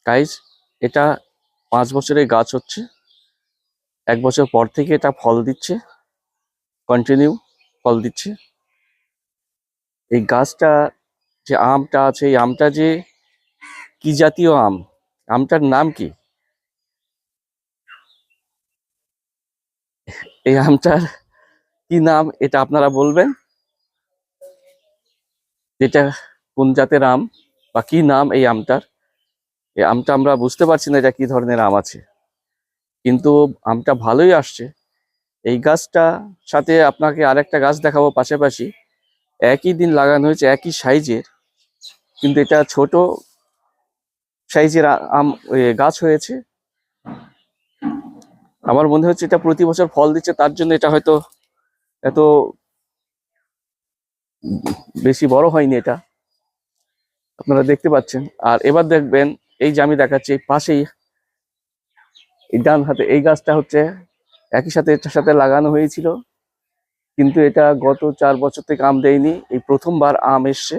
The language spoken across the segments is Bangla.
গাইজ এটা 5 বছরের গাছ হচ্ছে, 1 বছর পর থেকে এটা ফল দিচ্ছে, কন্টিনিউ ফল দিচ্ছে। এই গাছটা যে আমটা আছে, এই আমটা যে কি জাতীয় আম, আমটার নাম কি, এই আমটার কি নাম এটা আপনারা বলবেন। এটা কোন জাতের আম বা কি নাম এই আমটার। এই আমটা আমরা বুঝতে পারছি না এটা কি ধরনের আম আছে, কিন্তু আমটা ভালোই আসছে। এই গাছটা সাথে আপনাকে আরেকটা গাছ দেখাবো পাশাপাশি, একই দিন লাগানো হয়েছে, একই সাইজের, কিন্তু এটা ছোট সাইজের আম গাছ হয়েছে। আমার মনে হচ্ছে এটা প্রতি বছর ফল দিচ্ছে, তার জন্য এটা হয়তো এত বেশি বড় হয়নি। এটা আপনারা দেখতে পাচ্ছেন। আর এবার দেখবেন, এই যে আমি দেখাচ্ছি এই পাশেই, এই ডান হাতে এই গাছটা হচ্ছে একই সাথে এটার সাথে লাগানো হয়েছিল, কিন্তু এটা গত 4 বছর থেকে আম দেয়নি, এই প্রথমবার আম এসছে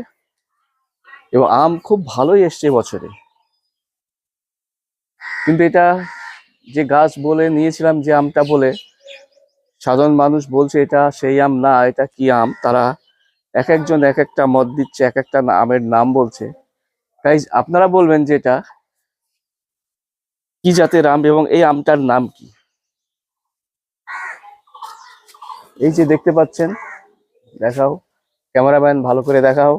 এবং আম খুব ভালোই এসছে বছরে। কিন্তু এটা যে গাছ বলে নিয়েছিলাম, যে আমটা বলে, সাধারণ মানুষ বলছে এটা সেই আম না, এটা কি আম, তারা এক একজন এক একটা মত দিচ্ছে, এক একটা আমের নাম বলছে। গাইজ আপনারা বলবেন যে এটা কি জাতের আম এবং এই আমটার নাম কি। এই যে দেখতে পাচ্ছেন, দেখাও ক্যামেরাম্যান, ভালো করে দেখাও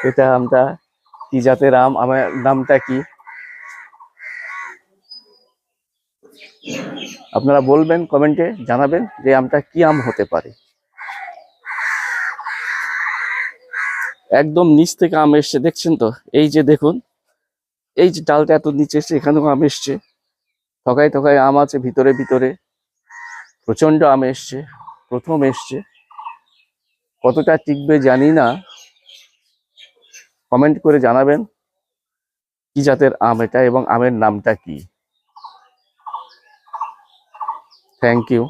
এটা আমটা কি জাতের আম, আমার নামটা কি আপনারা বলবেন, কমেন্টে জানাবেন যে আমটা কি আম হতে পারে। একদম নিচ থেকে আম এসছে, দেখছেন তো, এই যে দেখুন, এই যে ডালটা এত নিচে এসছে, এখানেও আম এসছে, থকায় থকায় আম আছে ভিতরে ভিতরে, প্রচন্ড আম এসছে, প্রথম এসছে। কতটা টিকবে জানি না, কমেন্ট করে জানাবেন কি জাতের আম এটা এবং আমের নামটা কি। Thank you.